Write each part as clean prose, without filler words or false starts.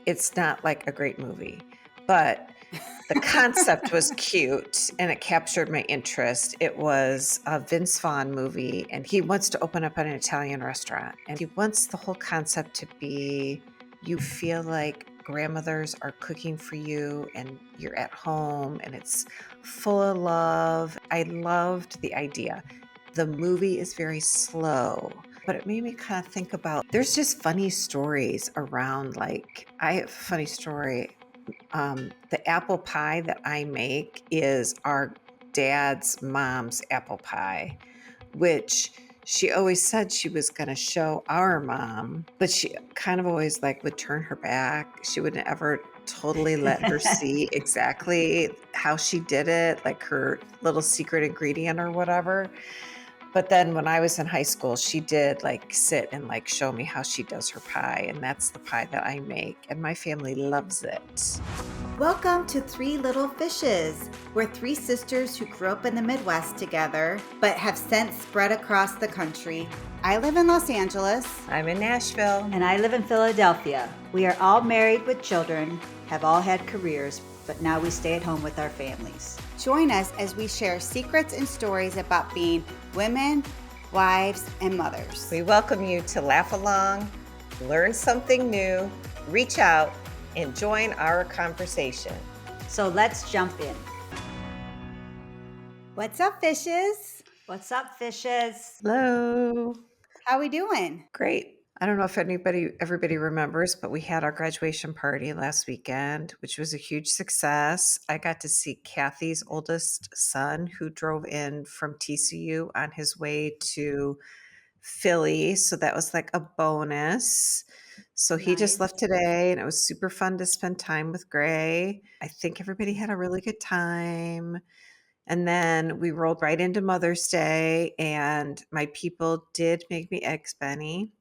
it's not like a great movie, but the concept was cute and it captured my interest. It was a Vince Vaughn movie, and he wants to open up an Italian restaurant. And he wants the whole concept to be you feel like grandmothers are cooking for you and you're at home and it's full of love. I loved the idea. The movie is very slow, but it made me kind of think about there's just funny stories around. Like, I have a funny story. The apple pie that I make is our dad's mom's apple pie, which she always said she was going to show our mom, but she kind of always like would turn her back. She wouldn't ever totally let her see exactly how she did it, like her little secret ingredient or whatever. But then when I was in high school, she did like sit and like show me how she does her pie. And that's the pie that I make. And my family loves it. Welcome to Three Little Fishes. We're three sisters who grew up in the Midwest together, but have since spread across the country. I live in Los Angeles. I'm in Nashville. And I live in Philadelphia. We are all married with children, have all had careers, but now we stay at home with our families. Join us as we share secrets and stories about being women, wives, and mothers. We welcome you to laugh along, learn something new, reach out, and join our conversation. So let's jump in. What's up, fishes? What's up, fishes? Hello. How we doing? Great. I don't know if everybody remembers, but we had our graduation party last weekend, which was a huge success. I got to see Kathy's oldest son, who drove in from TCU on his way to Philly. So that was like a bonus. So he just left today, and it was super fun to spend time with Gray. I think everybody had a really good time. And then we rolled right into Mother's Day, and my people did make me eggs Benny.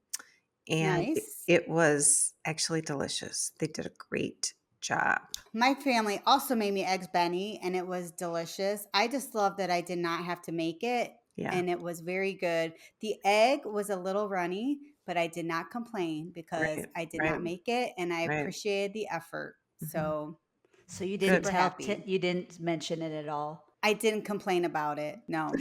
And it was actually delicious. They did a great job. My family also made me eggs Benny, and it was delicious. I just love that I did not have to make it, and it was very good. The egg was a little runny, but I did not complain because I did not make it, and I appreciated the effort. So you didn't you didn't mention it at all. I didn't complain about it. No.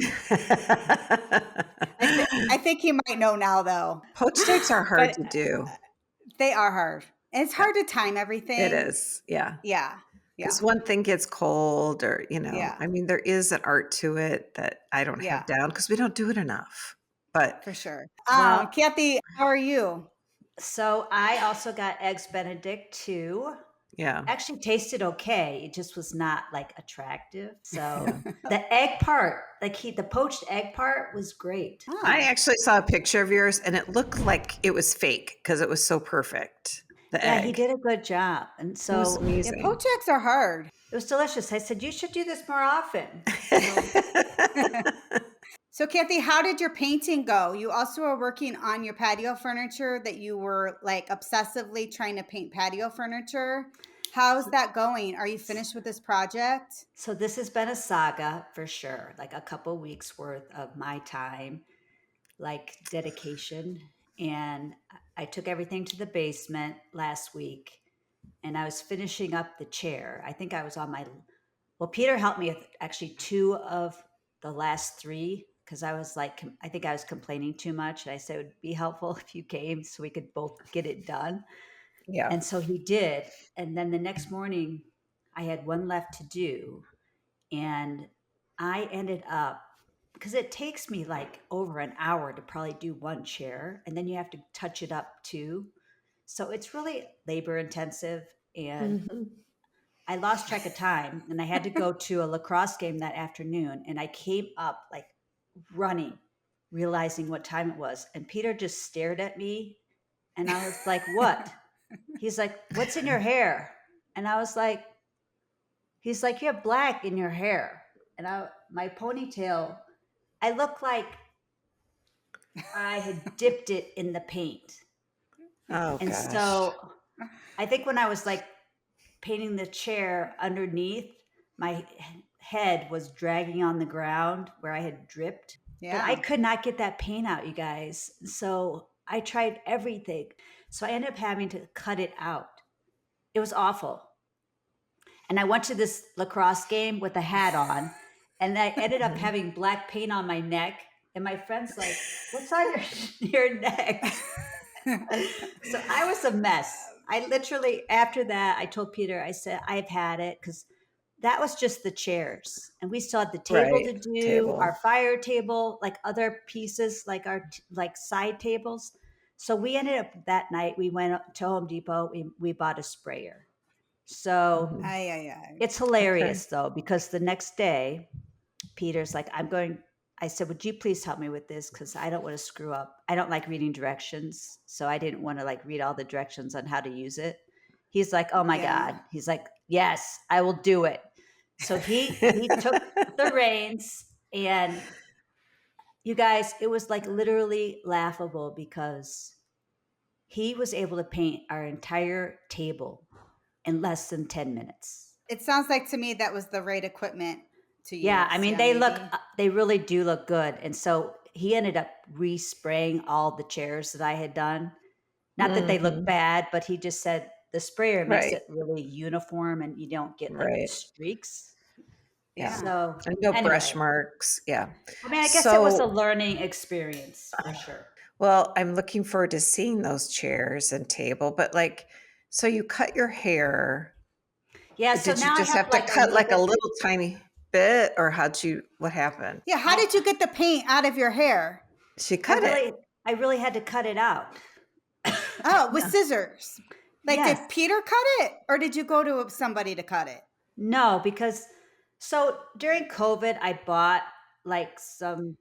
I think he might know now, though. Poached eggs are hard to do. They are hard. And it's hard to time everything. It is. Yeah. Yeah. Because one thing gets cold or, I mean, there is an art to it that I don't have down because we don't do it enough. But for sure. Kathy, how are you? So I also got eggs Benedict too. Yeah. Actually tasted okay. It just was not like attractive. So the egg part, the poached egg part was great. Oh. I actually saw a picture of yours and it looked like it was fake because it was so perfect. The egg. He did a good job. And so it was amazing. Poached eggs are hard. It was delicious. I said, you should do this more often. So Kathy, how did your painting go? You also were working on your patio furniture that you were like obsessively trying to paint patio furniture. How's that going? Are you finished with this project? So this has been a saga for sure, like a couple weeks worth of my time, like dedication. And I took everything to the basement last week and I was finishing up the chair. I think I was on Peter helped me with actually 2 of the last 3 because I was like, I think I was complaining too much. And I said it would be helpful if you came so we could both get it done. Yeah. And so he did. And then the next morning I had one left to do. And I ended up, because it takes me like over an hour to probably do one chair. And then you have to touch it up too. So it's really labor intensive. And I lost track of time. And I had to go to a lacrosse game that afternoon. And I came up like running, realizing what time it was. And Peter just stared at me. And I was like, what? He's like, what's in your hair? And I was like, he's like, you have black in your hair. And my ponytail, I look like I had dipped it in the paint. Oh, and gosh. So I think when I was like painting the chair underneath, my head was dragging on the ground where I had dripped. Yeah. But I could not get that paint out, you guys. So I tried everything. So I ended up having to cut it out. It was awful. And I went to this lacrosse game with a hat on, and I ended up having black paint on my neck. And my friend's like, "What's on your neck?" So I was a mess. I literally, after that, I told Peter, I said, "I've had it," because that was just the chairs, and we still had the table Right. to do, Table. our fire table, like other pieces, like our like side tables. So we ended up that night. We went to Home Depot. We bought a sprayer. So Mhm. Ay, ay, ay. it's Okay. hilarious though, because the next day, Peter's like, I said, "Would you please help me with this? Because I don't want to screw up. I don't like reading directions. So I didn't want to like read all the directions on how to use it." He's like, "Oh my Yeah. God." He's like, "Yes, I will do it." So he took the reins, and you guys, it was like literally laughable because he was able to paint our entire table in less than 10 minutes. It sounds like to me that was the right equipment to Yeah, I use. mean, Yeah, maybe. they really do look good. And so he ended up respraying all the chairs that I had done. Not that they look Mhm. bad, but he just said the sprayer makes Right. it really uniform and you don't get like the Right. streaks. Yeah. Yeah. So, And no brush anyway, marks. Yeah. I mean, I guess it was a So, learning experience for sure. well, I'm looking forward to seeing those chairs and table, but like, so you cut your hair. Yeah, so Did you now I just have have to like a cut little like a bit. little tiny bit or what happened? Yeah. How I did you get the paint out of your hair? She I cut it. really I really had to cut it out. Oh, with No. scissors. Like, Yes. did Peter cut it or did you go to somebody to cut it? No, because so during COVID, I bought like some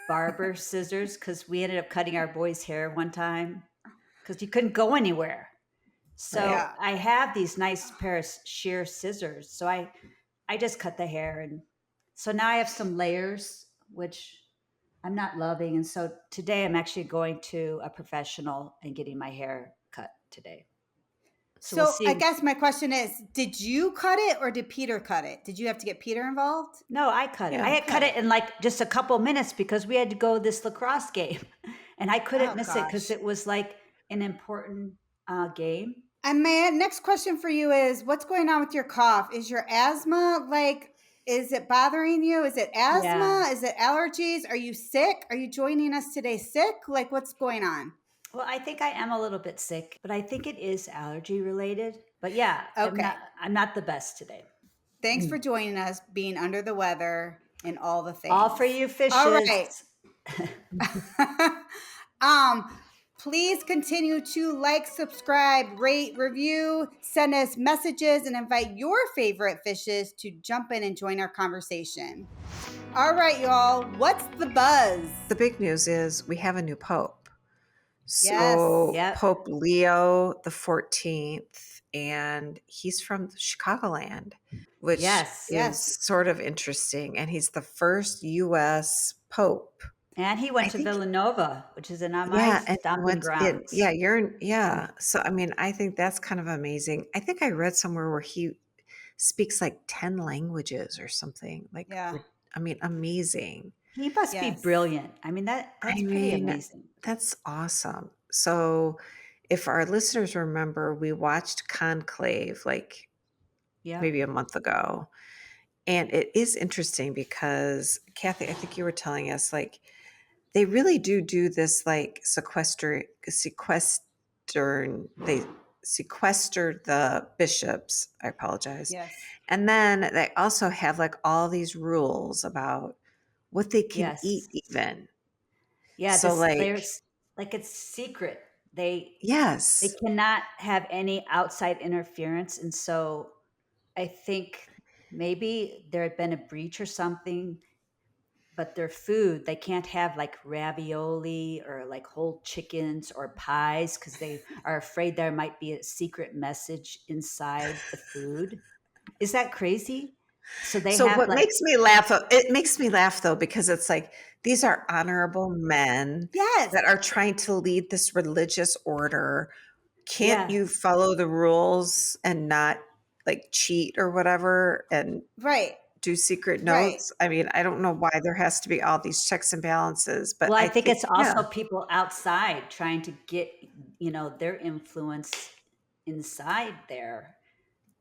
barber scissors because we ended up cutting our boys' hair one time because you couldn't go anywhere. Right. So Yeah. I have these nice pair of shear scissors. So I just cut the hair, and so now I have some layers, which I'm not loving. And so today I'm actually going to a professional and getting my hair cut today. So we'll So I see. guess my question is, did you cut it or did Peter cut it? Did you have to get Peter involved? No, I cut it. I Yeah. had cut Okay. it in like just a couple minutes because we had to go to this lacrosse game, and I couldn't Oh miss it because gosh. it was like an important game. And my next question for you is, what's going on with your cough? Is your asthma like, is it bothering you? Is it Yeah. asthma? Is it allergies? Are you sick? Are you joining us today sick? Like, what's going on? Well, I think I am a little bit sick, but I think it is allergy related. But yeah, Okay. I'm not the best today. Thanks for joining us, being under the weather and all the All for things. you All fishes. right. um, please continue to like, subscribe, rate, review, send us messages, and invite your favorite fishes to jump in and join our conversation. All right, y'all. What's the buzz? The big news is we have a new pope. Yes. So Yep. Pope Leo the 14th, and he's from Chicagoland, which Yes. is Yes. sort of interesting. And he's the first US Pope. And he I went to think, Villanova, which is in my yeah, and stomping yeah, grounds. yeah. So I mean, I think that's kind of amazing. I think I read somewhere where he speaks like 10 languages or something. Like, Yeah. I mean, amazing. He must be Yes. brilliant. I mean, I that's pretty mean, amazing. that's awesome. So, if our listeners remember, we watched Conclave like Yeah. maybe a month ago. And it is interesting because, Kathy, I think you were telling us like they really do this like they sequester the bishops. I apologize. Yes. And then they also have like all these rules about what they can eat, Yes. even. Yeah, So, this like, there's like it's secret. They yes. cannot have any outside interference, and so I think maybe there had been a breach or something, but their food, they can't have like ravioli or like whole chickens or pies because they are afraid there might be a secret message inside the food. Is that crazy? So they So have what like, makes me laugh, it makes me laugh though, because it's like these are honorable men Yes. that are trying to lead this religious order. Can't yeah. you follow the rules and not like cheat or whatever and Right. do secret Right. notes? I mean, I don't know why there has to be all these checks and balances, but Well, I I think think, it's yeah, also people outside trying to get, their influence. inside there.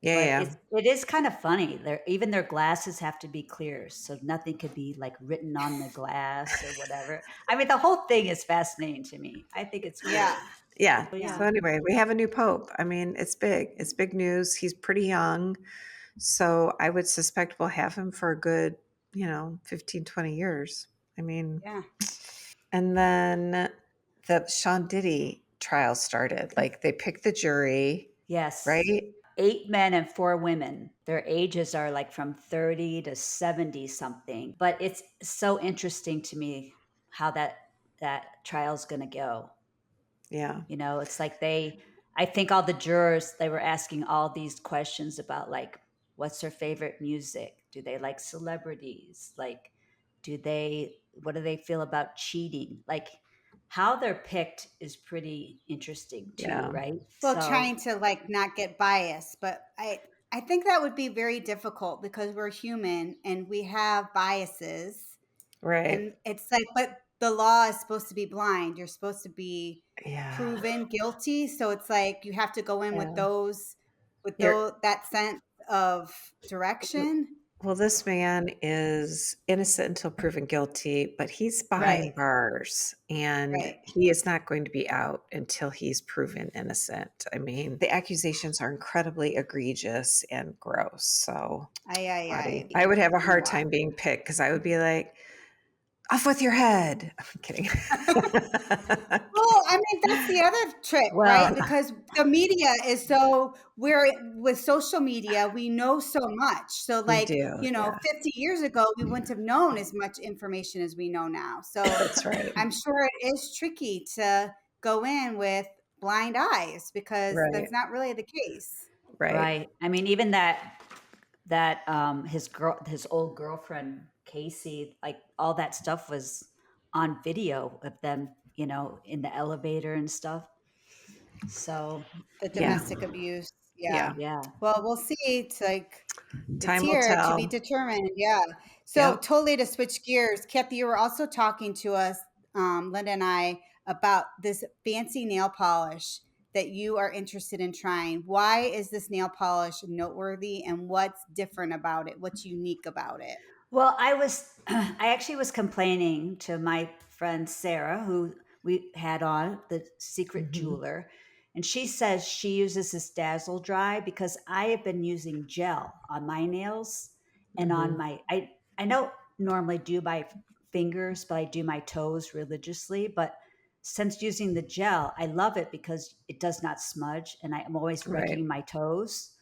Yeah, But yeah. it is kind of funny. Even their glasses have to be clear, so nothing could be like written on the glass or whatever. I mean, the whole thing is fascinating to me. I think it's Yeah. cool. Yeah. So Yeah. So yeah, anyway, we have a new pope. I mean, it's big. It's big news. He's pretty young. So I would suspect we'll have him for a good, 15, 20 years. I mean, Yeah. and then the Sean Diddy trial started. Like they picked the jury, yes. right? 8 men and 4 women. Their ages are like from 30 to 70 something. But it's so interesting to me how that trial's going to go. Yeah. You know, it's like I think all the jurors, they were asking all these questions about like, what's their favorite music? Do they like celebrities? Like, what do they feel about cheating? Like, how they're picked is pretty interesting too, Yeah. right? Well, So, trying to like not get biased, but I think that would be very difficult because we're human and we have biases. Right. And it's like, but the law is supposed to be blind. You're supposed to be Yeah. proven guilty. So it's like you have to go in with Yeah. You're that sense of direction. Well, this man is innocent until proven guilty, but he's Right. behind bars and Right. he is not going to be out until he's proven innocent. I mean, the accusations are incredibly egregious and gross. So, Aye. I would have a It's been a hard while. time being picked because I would be like, off with your head. I'm kidding. Well, I mean, that's the other trick, right? well, Because the media is so we're with social media, we know so much. So We like, do. Yeah, 50 years ago, we wouldn't have known as much information as we know now. So that's right. I'm sure it is tricky to go in with blind eyes because Right. that's not really the case. Right. right. I mean, even that his old girlfriend Casey, like all that stuff was on video of them, in the elevator and stuff. So, The Yeah. domestic abuse. Yeah. Yeah. yeah. Well, we'll see. It's Time will here to be tell. determined. Yeah. So Yep. totally to switch gears, Kathy, you were also talking to us, Linda and I, about this fancy nail polish that you are interested in trying. Why is this nail polish noteworthy and what's different about it? What's unique about it? Well, I actually was complaining to my friend Sarah, who we had on, the secret Hmm. jeweler, and she says she uses this Dazzle Dry because I have been using gel on my nails and on Hmm. I don't normally do my fingers, but I do my toes religiously. But since using the gel, I love it because it does not smudge, and I'm always Right. wrecking my toes.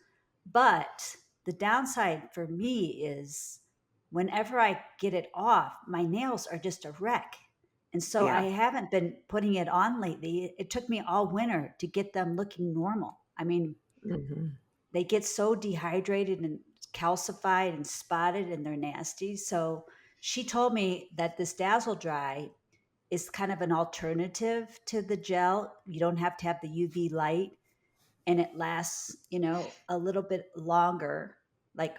But the downside for me is whenever I get it off, my nails are just a wreck. And so I Yeah. haven't been putting it on lately. It took me all winter to get them looking normal. I mean, Hmm. they get so dehydrated and calcified and spotted and they're nasty. So she told me that this Dazzle Dry is kind of an alternative to the gel. You don't have to have the UV light and it lasts, a little bit longer, like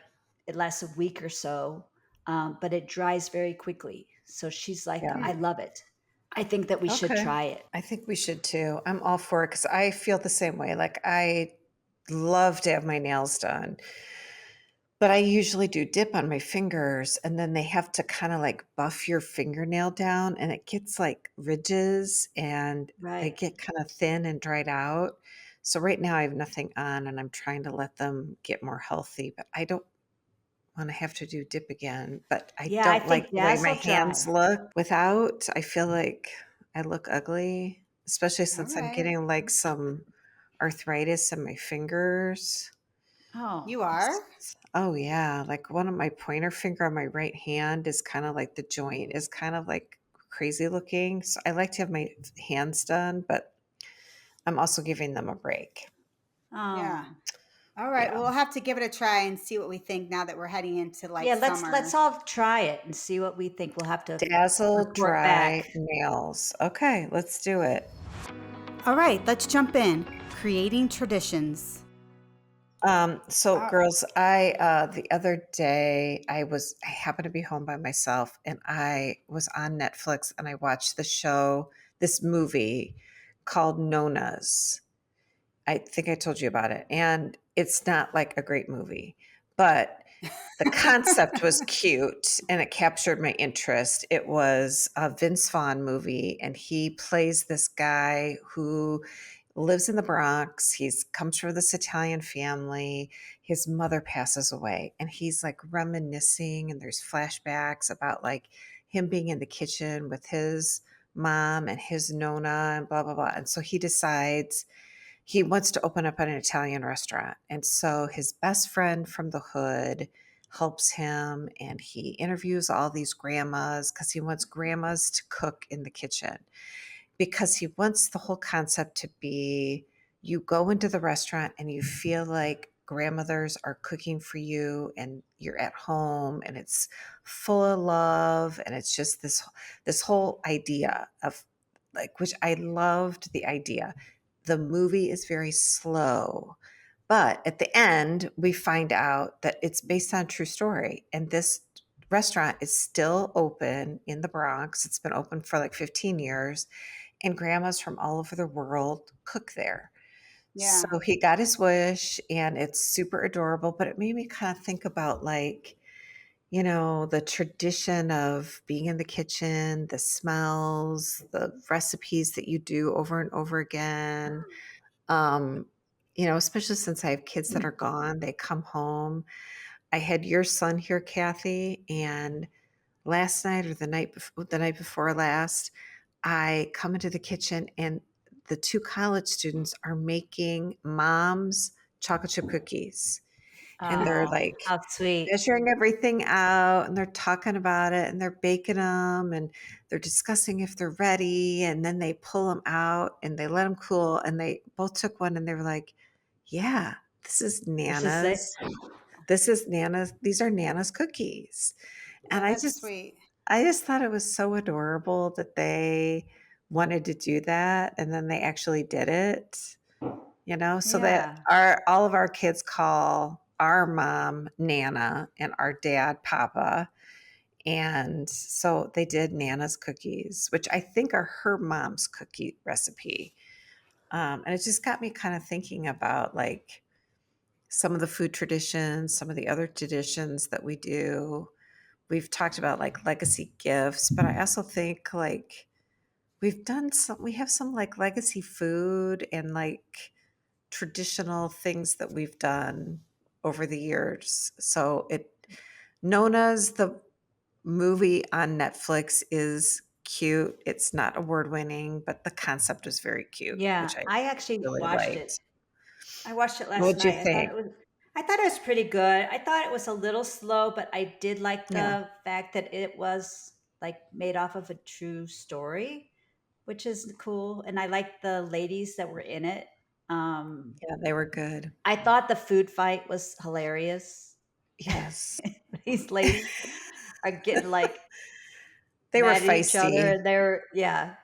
it lasts a week or so, but it dries very quickly. So she's like, Yeah. I love it. I think that we should Okay. try it. I think we should too. I'm all for it because I feel the same way. Like I love to have my nails done, but I usually do dip on my fingers and then they have to kind of like buff your fingernail down and it gets like ridges and they Right. get kind of thin and dried out. So right now I have nothing on and I'm trying to let them get more healthy, but I don't want to have to do dip again. But I Yeah, I don't like think the way my Dazzle hands Dry. look without. I feel like I look ugly, especially All since I'm right. getting like some arthritis in my fingers. Oh, You are? Oh yeah, like one of my pointer finger on my right hand is kind of like the joint is kind of like crazy looking. So I like to have my hands done, but I'm also giving them a break. Yeah. oh. All right. Yeah. Well, we'll have to give it a try and see what we think now that we're heading into like Yeah, let's summer. all try it and see what we think. We'll have to Dazzle report dry back. nails. Okay, let's do it. All right, let's jump in. Creating traditions. So Uh, girls, I the other day I happened to be home by myself and I was on Netflix and I watched this movie called Nonas. I think I told you about it, and it's not like a great movie, but the concept was cute and it captured my interest. It was a Vince Vaughn movie, and he plays this guy who lives in the Bronx. He's comes from this Italian family. His mother passes away, and he's like reminiscing, and there's flashbacks about like him being in the kitchen with his mom and his nonna and blah blah blah. And so he decides he wants to open up an Italian restaurant. And so his best friend from the hood helps him, and he interviews all these grandmas because he wants grandmas to cook in the kitchen, because he wants the whole concept to be you go into the restaurant and you feel like grandmothers are cooking for you and you're at home and it's full of love, and it's just this whole idea of like, which I loved the idea. The movie is very slow, but at the end we find out that it's based on a true story, and this restaurant is still open in the Bronx. It's been open for like 15 years, and grandmas from all over the world cook there. So Yeah. he got his wish, and it's super adorable, but it made me kind of think about like, the tradition of being in the kitchen, the smells, the recipes that you do over and over again. Um, Especially since I have kids that are gone, they come home. I had your son here, Kathy, and last night or the night before last, I come into the kitchen and the two college students are making mom's chocolate chip cookies. And they're Oh, like how sweet. measuring everything out, and they're talking about it, and they're baking them, and they're discussing if they're ready. And then they pull them out and they let them cool. And they both took one and they were like, yeah, this is This is it. Nana's. This is Nana's. These are Nana's cookies. And Oh, that's sweet. I just thought it was so adorable that they wanted to do that, and then they actually did it, so that Yeah. our all of our kids call our mom Nana and our dad Papa. And so they did Nana's cookies, which I think are her mom's cookie recipe. And it just got me kind of thinking about like some of the food traditions, some of the other traditions that we do. We've talked about like legacy gifts, but I also think like we have some like legacy food and like traditional things that we've done over the years. So Nona's the movie on Netflix is cute. It's not award winning, but the concept is very cute, Yeah. which I I actually really watched it. liked. I watched it last What'd you night. think? I thought it was pretty good. I thought it was a little slow, but I did like Yeah. the fact that it was like made off of a true story, which is cool. And I liked the ladies that were in it. Um, Yeah, they were good. I thought the food fight was hilarious. Yes. These ladies are getting like They were mad at each other, feisty. and they're yeah,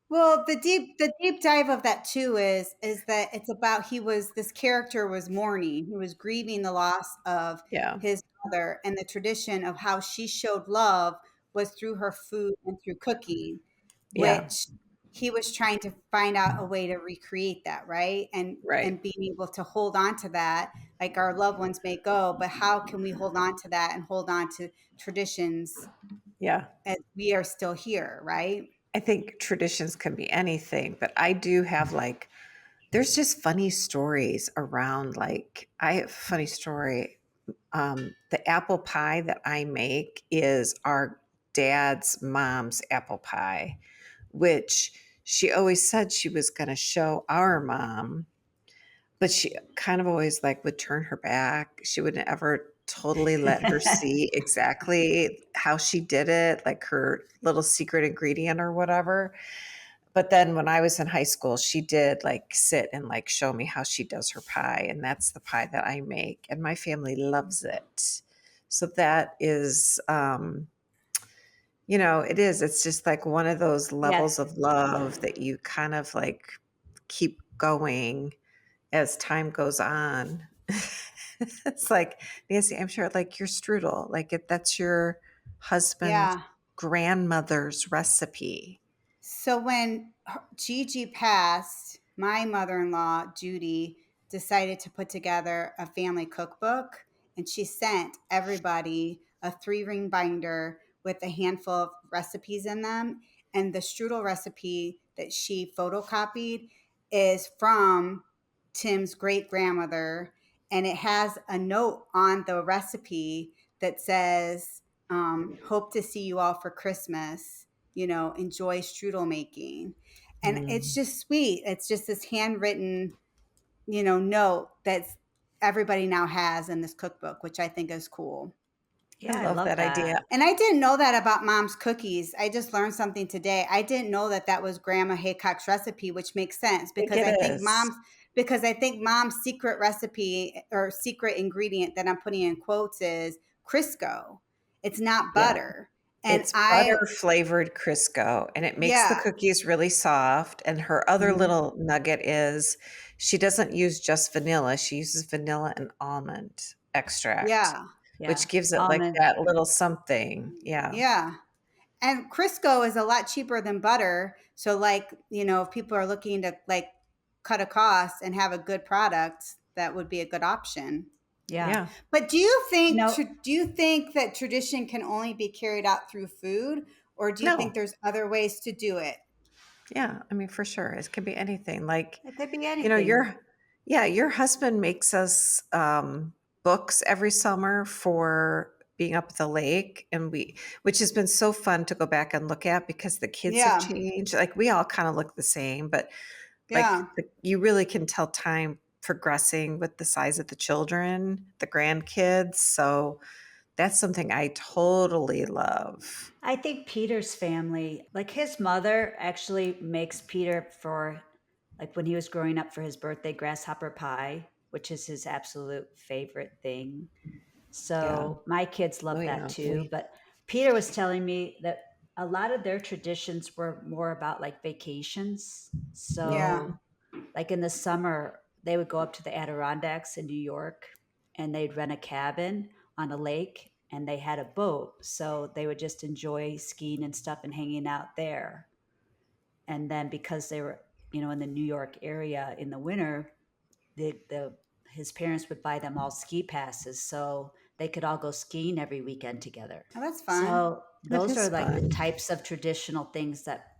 Well, the deep dive of that too is that it's about this character was mourning. He was grieving the loss of Yeah. his mother, and the tradition of how she showed love was through her food and through cooking, Yeah. which he was trying to find out a way to recreate that, right? And Right. being able to hold on to that, like our loved ones may go, but how can we hold on to that and hold on to traditions Yeah. as we are still here, right? I think traditions can be anything, but I do have like, there's just funny stories around. Like, I have a funny story. The apple pie that I make is our dad's mom's apple pie, which she always said she was going to show our mom, but she kind of always like would turn her back. She wouldn't ever totally let her see exactly how she did it, like her little secret ingredient or whatever. But then when I was in high school, she did like sit and like show me how she does her pie. And that's the pie that I make. And my family loves it. So that is, it is. It's just like one of those yeah, levels of love that you kind of like keep going as time goes on. It's like, Nancy, I'm sure like your strudel, like that's your husband's Yeah. grandmother's recipe. So when Gigi passed, my mother-in-law, Judy, decided to put together a family cookbook, and she sent everybody a 3-ring binder with a handful of recipes in them. And the strudel recipe that she photocopied is from Tim's great grandmother, and it has a note on the recipe that says, hope to see you all for Christmas, enjoy strudel making. And it's Mm. just sweet. It's just this handwritten, note that's everybody now has in this cookbook, which I think is cool. I Yeah, I love love that idea. that. And I didn't know that about Mom's cookies. I just learned something today. I didn't know that that was Grandma Haycock's recipe, which makes sense I think because it I think is. Mom's secret recipe or secret ingredient that I'm putting in quotes is Crisco. It's not Yeah. butter. And It's butter flavored Crisco, and it makes the yeah, cookies really soft, and her other Mhm. little nugget is she doesn't use just vanilla, she uses vanilla and almond extract, yeah, which Yeah. gives it, like, Almond. that little something. Yeah. yeah. And Crisco is a lot cheaper than butter. So, like, if people are looking to like cut a cost and have a good product, that would be a good option. Yeah. Yeah. But You know, do you think that tradition can only be carried out through food, or do you think No. there's other ways to do it? Yeah, I mean, for sure, it could be anything, like, it could be you know, anything. your yeah, your husband makes us, books every summer for being up at the lake, and which has been so fun to go back and look at because the kids have Yeah, changed, like, we all kinda look the same, but, like, yeah. you really can tell time progressing with the size of the children, the grandkids, so that's something I totally love. I think Peter's family, like his mother actually makes Peter for like when he was growing up for his birthday, grasshopper pie, which is his absolute favorite thing. Yeah. So my kids Oh, love that yeah, too. But Peter was telling me that a lot of their traditions were more about like vacations. Yeah. So, like in the summer, they would go up to the Adirondacks in New York and they'd rent a cabin on a lake and they had a boat. So they would just enjoy skiing and stuff and hanging out there. And then because they were, in the New York area in the winter, the his parents would buy them all ski passes so they could all go skiing every weekend together. Oh, that's fun. So that those is are like the fun. types of traditional things that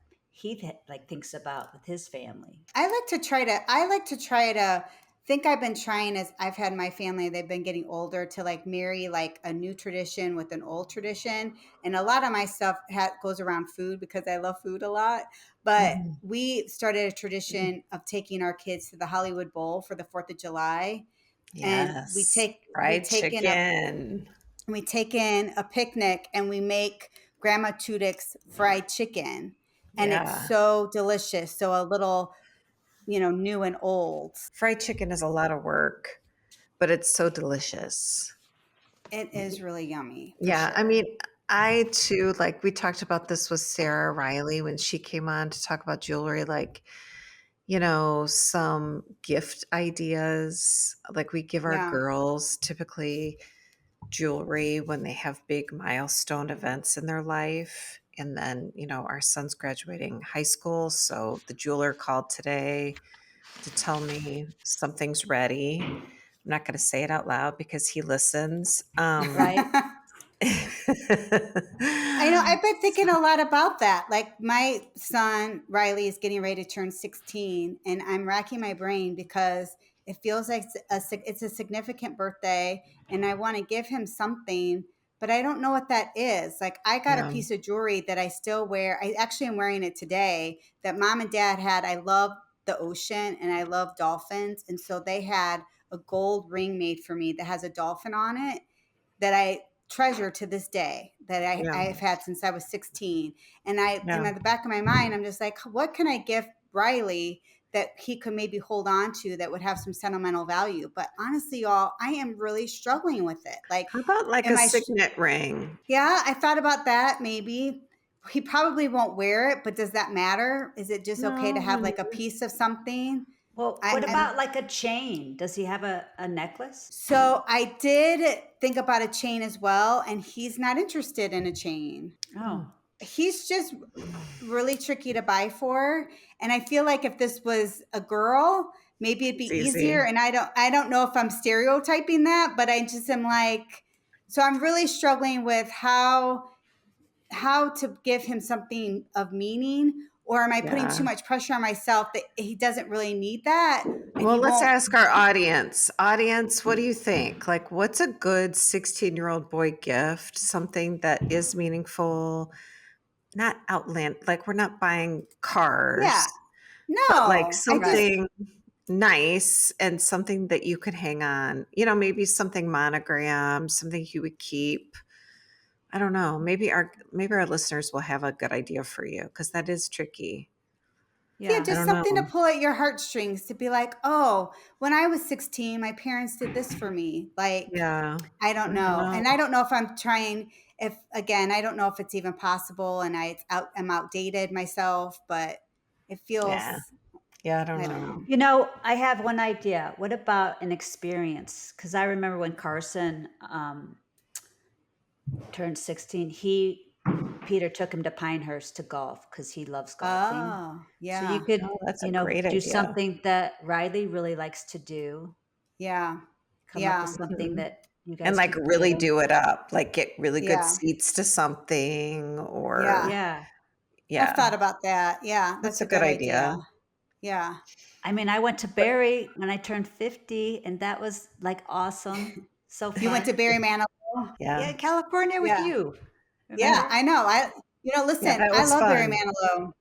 like thinks about with his family. I like to try to think I've been trying as I've had my family, they've been getting older to like marry like a new tradition with an old tradition. And a lot of my stuff goes around food because I love food a lot. But Mhm. we started a tradition of taking our kids to the Hollywood Bowl for the 4th of July. And Yes, we fried take in a chicken. we take in a picnic and we make Grandma Tudyk's fried chicken. And it's Yeah. so delicious. So a little, new and old. Fried chicken is a lot of work, but it's so delicious. It is really yummy for Yeah, I sure. mean, I too, like, we talked about this with Sarah Riley when she came on to talk about jewelry, like, some gift ideas. Like, we give our Yeah. girls typically jewelry when they have big milestone events in their life. And then, our son's graduating high school. So the jeweler called today to tell me something's ready. I'm not going to say it out loud because he listens. Right? I know. I've been thinking a lot about that. Like my son Riley is getting ready to turn 16, and I'm racking my brain because it feels like it's a significant birthday, and I want to give him something, but I don't know what that is. Like I got a Yeah. piece of jewelry that I still wear. I actually am wearing it today. That mom and dad had. I love the ocean and I love dolphins, and so they had a gold ring made for me that has a dolphin on it that I treasure to this day that Yeah. I've had since I was 16. And in Yeah. the back of my mind, I'm just like, what can I give Riley that he could maybe hold on to that would have some sentimental value? But honestly, y'all, I am really struggling with it. Like, How about like am a I, signet ring? yeah, I thought about that maybe. He probably won't wear it, but does that matter? Is it just okay to No, have honey. like a piece of something? Well, what And about like a chain? Does he have a necklace? so I did think about a chain as well, and he's not interested in a chain. Oh, He's just really tricky to buy for. And I feel like if this was a girl, maybe it'd be It's easier. easy. And I don't know if I'm stereotyping that, but I just am like, so I'm really struggling with how to give him something of meaning, or am I putting too Yeah. much pressure on myself that he doesn't really need that and Well, he let's won't. ask our audience. Audience, what do you think? Like, what's a good 16-year-old boy gift? Something that is meaningful, not outland, like we're not buying Yeah. cars, but like No, I just, Right. something nice and something that you could hang on. Maybe something monogram, something you would keep. I don't know. Maybe our listeners will have a good idea for you because that is tricky. yeah, Yeah. I just don't something to know. pull at your heartstrings to be like, oh, when I was 16, my parents did this for me. Like, Yeah. I don't I don't know. know. And I don't know if I'm trying, if again, I don't know if it's even possible and I'm outdated myself, but it Yeah. feels, Yeah, I don't I don't know. know. You know, I have one idea. What about an experience? Because I remember when Carson turned 16, Peter took him to Pinehurst to golf because he loves golfing. Oh, So you yeah. could, Oh, that's a great do idea. something that Riley really likes to do. Yeah. Come up with Yeah. something Mhm. that you And guys like can really do. do it up, like get really good Yeah. seats to something Yeah. or Yeah. I've yeah, thought about that. Yeah. that's That's a a good good idea. idea. Yeah. I mean, I went to Barry when I turned 50, and that was like awesome. So You went to fun. Barry Manilow? Yeah, Yeah. California with Yeah. you. Yeah. Remember? I know. Yeah, Listen, that I was love Barry fun. Manilow.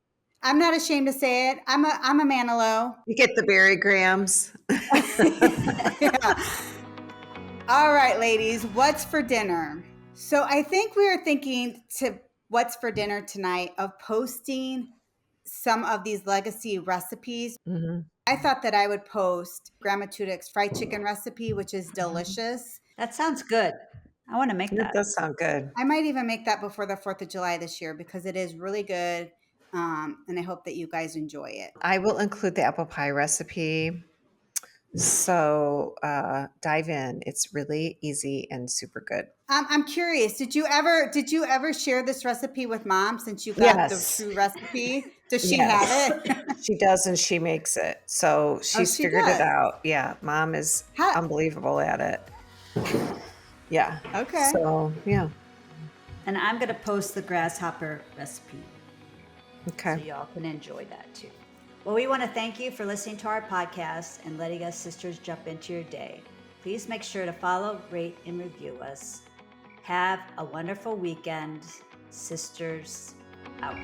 I'm not ashamed to say it. I'm a Manilow. You get the berry grams. Yeah. All right, ladies, what's for dinner? So I think we are thinking to what's for dinner tonight of posting some of these legacy recipes. Mhm. I thought that I would post Grandma Tudek's fried chicken recipe, which is delicious. That sounds good. I want to make It that. does sound good. I might even make that before the 4th of July this year because it is really good. And I hope that you guys enjoy it. I will include the apple pie recipe. So dive in. It's really easy and super good. I'm curious. Did you ever share this recipe with Mom since you got the Yes. true recipe? Does she have Yes. it? She does and she makes it. So Oh, she's she figured it does. out. Yeah. Mom is How? unbelievable at it. Yeah. Okay. So yeah. And I'm going to post the grasshopper recipe so Okay. y'all can enjoy that too. Well, we want to thank you for listening to our podcast and letting us sisters jump into your day. Please make sure to follow, rate, and review us. Have a wonderful weekend. Sisters out.